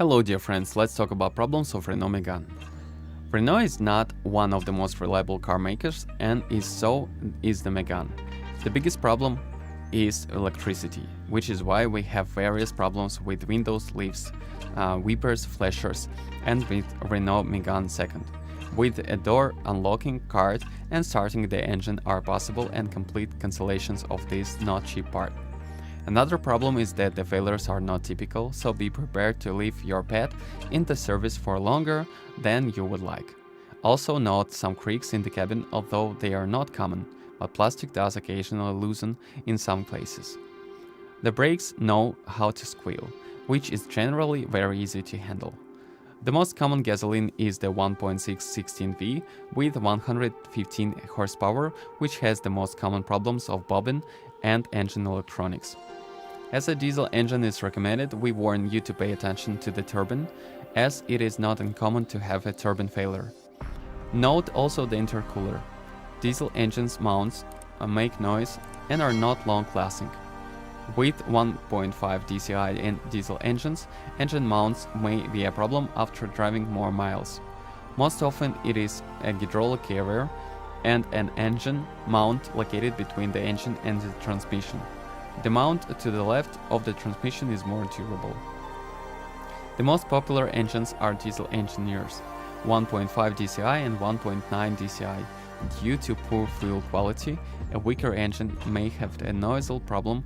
Hello dear friends, let's talk about problems of Renault Megane. Renault is not one of the most reliable car makers, and so is the Megane. The biggest problem is electricity, which is why we have various problems with windows, lifts, wipers, flashers, and with Renault Megane second. With a door unlocking card and starting the engine are possible, and complete cancellations of this not cheap part. Another problem is that the failures are not typical, so be prepared to leave your pet in the service for longer than you would like. Also note some creaks in the cabin, although they are not common, but plastic does occasionally loosen in some places. The brakes know how to squeal, which is generally very easy to handle. The most common gasoline is the 1.616V with 115 horsepower, which has the most common problems of bobbin and engine electronics. As a diesel engine is recommended, we warn you to pay attention to the turbine, as it is not uncommon to have a turbine failure. Note also the intercooler. Diesel engines mounts make noise and are not long-lasting. With 1.5 DCI and diesel engines, engine mounts may be a problem after driving more miles. Most often it is a hydraulic carrier and an engine mount located between the engine and the transmission. The mount to the left of the transmission is more durable. The most popular engines are diesel engines, 1.5 DCI and 1.9 DCI. Due to poor fuel quality, a weaker engine may have a noisy problem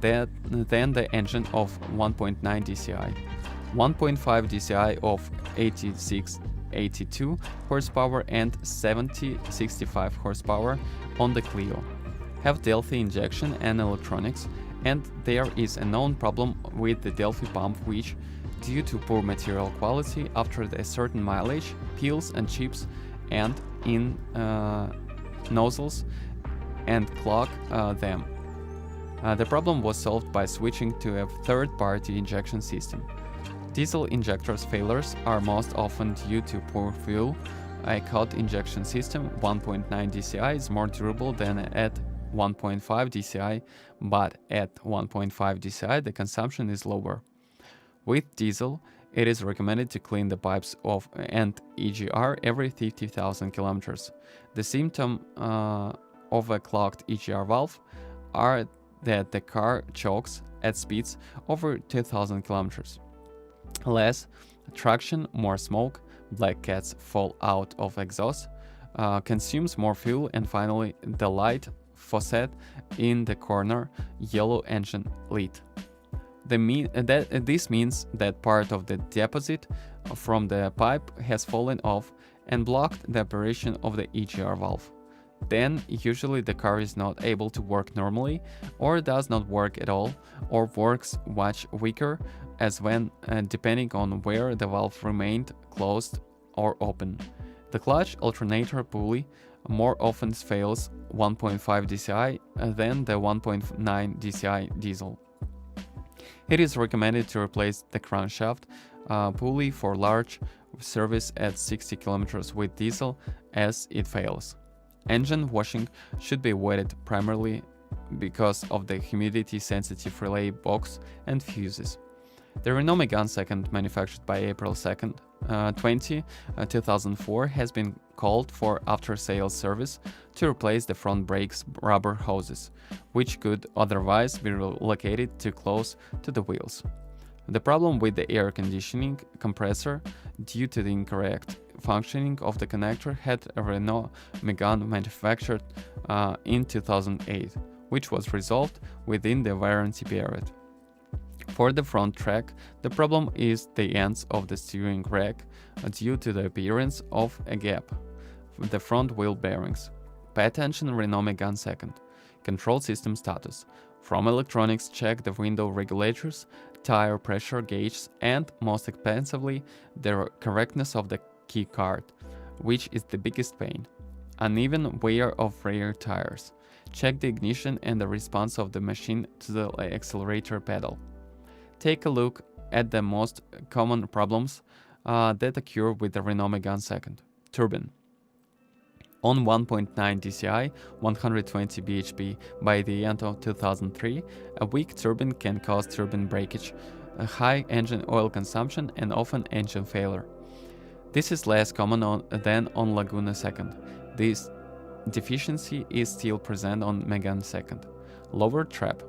than the engine of 1.9 DCI. 1.5 DCI of 86-82 horsepower and 70-65 horsepower on the Clio have Delphi injection and electronics, and there is a known problem with the Delphi pump which, due to poor material quality after a certain mileage, peels and chips and in nozzles and clog them. The problem was solved by switching to a third-party injection system. Diesel injectors failures are most often due to poor fuel. A cut injection system 1.9 DCI is more durable than at 1.5 DCI, but at 1.5 DCI the consumption is lower. With diesel, it is recommended to clean the pipes and EGR every 50,000 kilometers. The symptom of a clogged EGR valve are that the car chokes at speeds over 2,000 kilometers. Less traction, more smoke, black cats fall out of exhaust, consumes more fuel, and finally the light faucet in the corner, yellow engine lit. This means that part of the deposit from the pipe has fallen off and blocked the operation of the EGR valve. Then usually the car is not able to work normally, or does not work at all, or works much weaker as when depending on where the valve remained closed or open. The clutch alternator pulley more often fails 1.5 DCI than the 1.9 DCI diesel. It is recommended to replace the crankshaft pulley for large service at 60 km with diesel as it fails. Engine washing should be avoided primarily because of the humidity-sensitive relay box and fuses. The Renault Megane second, manufactured by April 2nd, 2004, has been called for after-sales service to replace the front brakes rubber hoses, which could otherwise be located too close to the wheels. The problem with the air conditioning compressor, due to the incorrect functioning of the connector, had a Renault Megane manufactured in 2008, which was resolved within the warranty period. For the front track, the problem is the ends of the steering rack due to the appearance of a gap with the front wheel bearings. Pay attention Renault Megane second. Control system status. From electronics, check the window regulators, tire pressure gauges, and, most expensively, the correctness of the key card, which is the biggest pain. Uneven wear of rear tires. Check the ignition and the response of the machine to the accelerator pedal. Take a look at the most common problems that occur with the Renault Megane second. Turbine. On 1.9 DCI, 120 bhp by the end of 2003, a weak turbine can cause turbine breakage a high engine oil consumption and often engine failure. This is less common than on Laguna II. This deficiency is still present on Megane II. Lower trap.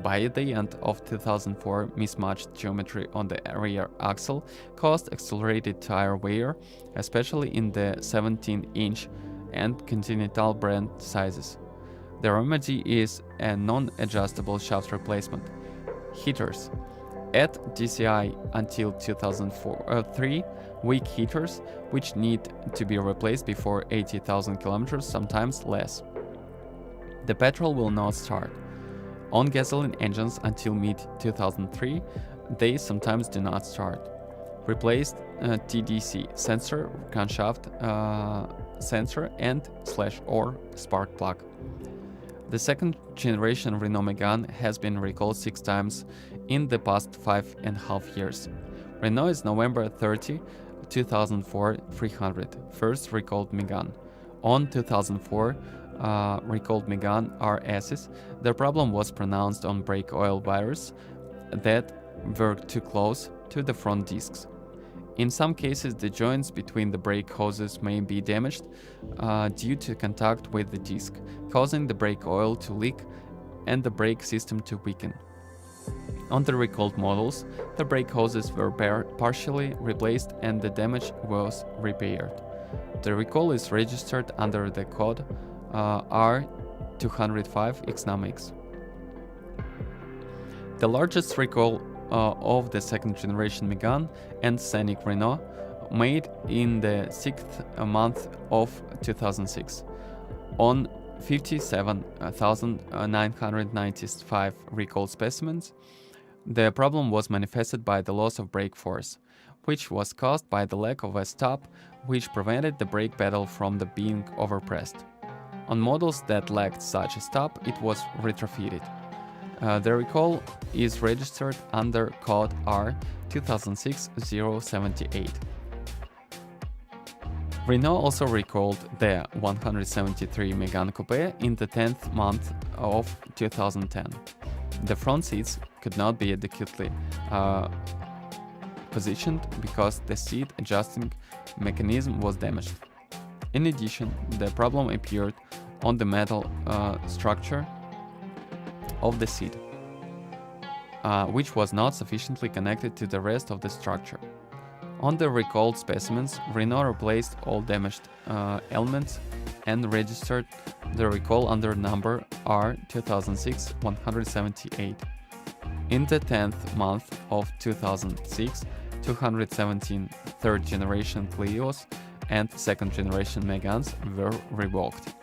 By the end of 2004, mismatched geometry on the rear axle caused accelerated tire wear, especially in the 17-inch and Continental brand sizes. The remedy is a non-adjustable shaft replacement. Heaters. At DCI until 2003, weak heaters, which need to be replaced before 80,000 kilometers, sometimes less. The petrol will not start. On gasoline engines until mid-2003, they sometimes do not start. Replaced TDC sensor, camshaft sensor and/or spark plug. The second generation Renault Megane has been recalled 6 times in the past 5.5 years. Renault is November 30, 2004 300, first recalled Megane. On 2004 recalled Megane RSs, the problem was pronounced on brake oil wires that were too close to the front discs. In some cases, the joints between the brake hoses may be damaged due to contact with the disc, causing the brake oil to leak and the brake system to weaken. On the recalled models, the brake hoses were partially replaced and the damage was repaired. The recall is registered under the code R205 XNAMX. The largest recall of the second generation Megane and Scenic Renault made in the 6th month of 2006. On 57,995 recalled specimens, the problem was manifested by the loss of brake force, which was caused by the lack of a stop which prevented the brake pedal from being overpressed. On models that lacked such a stop, it was retrofitted. The recall is registered under code R2006-078. Renault also recalled the 173 Megane Coupe in the 10th month of 2010. The front seats could not be adequately positioned because the seat adjusting mechanism was damaged. In addition, the problem appeared on the metal structure of the seat, which was not sufficiently connected to the rest of the structure. On the recalled specimens, Renault replaced all damaged elements and registered the recall under number R2006-178. In the 10th month of 2006, 217 third-generation Clios and second-generation Meganes were revoked.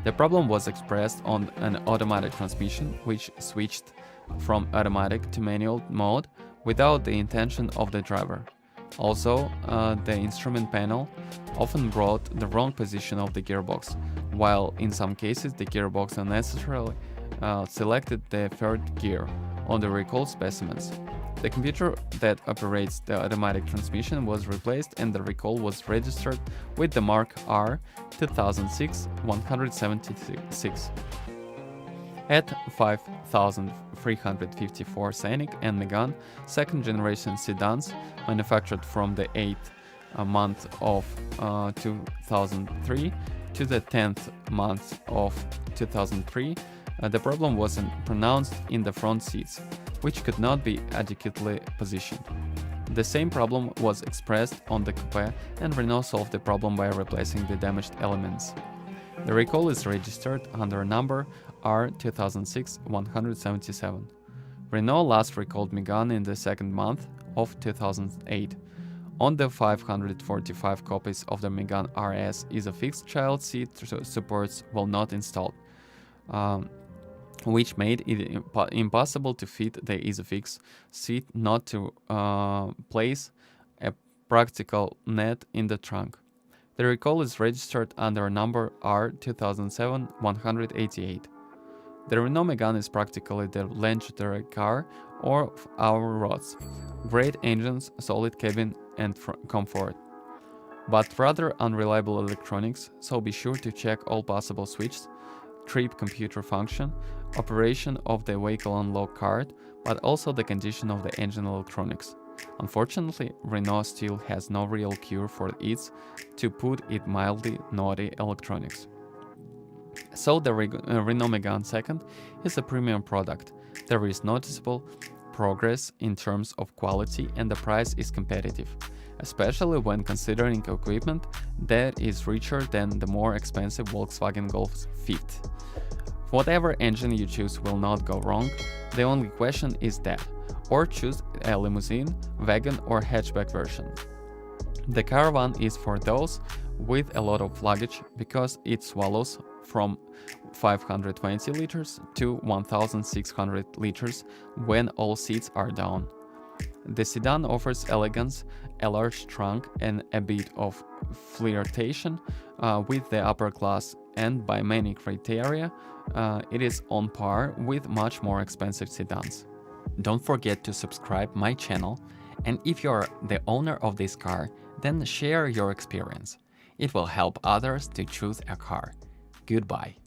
The problem was expressed on an automatic transmission, which switched from automatic to manual mode without the intention of the driver. Also, the instrument panel often brought the wrong position of the gearbox, while in some cases the gearbox unnecessarily selected the third gear on the recalled specimens. The computer that operates the automatic transmission was replaced and the recall was registered with the mark R2006-176. At 5,354 Scenic and Megane second generation sedans manufactured from the 8th month of 2003 to the 10th month of 2003, the problem was pronounced in the front seats, which could not be adequately positioned. The same problem was expressed on the coupe, and Renault solved the problem by replacing the damaged elements. The recall is registered under number R2006-177. Renault last recalled Megane in the second month of 2008. On the 545 copies of the Megane RS is a fixed child seat supports were not installed, which made it impossible to fit the Isofix seat, not to place a practical net in the trunk. The recall is registered under number R2007-188. The Renault Megane is practically the legendary car of our roads. Great engines, solid cabin and comfort, but rather unreliable electronics, so be sure to check all possible switches trip computer function, operation of the vehicle unlock card, but also the condition of the engine electronics. Unfortunately, Renault still has no real cure for its, to put it mildly, naughty electronics. So the Renault Megane 2nd is a premium product. There is noticeable progress in terms of quality and the price is competitive, especially when considering equipment that is richer than the more expensive Volkswagen Golf Fit. Whatever engine you choose will not go wrong, the only question is that, or choose a limousine, wagon or hatchback version. The Caravan is for those with a lot of luggage because it swallows from 520 liters to 1600 liters when all seats are down. The sedan offers elegance, a large trunk, and a bit of flirtation with the upper class, and by many criteria, it is on par with much more expensive sedans. Don't forget to subscribe my channel, and if you're the owner of this car, then share your experience. It will help others to choose a car. Goodbye.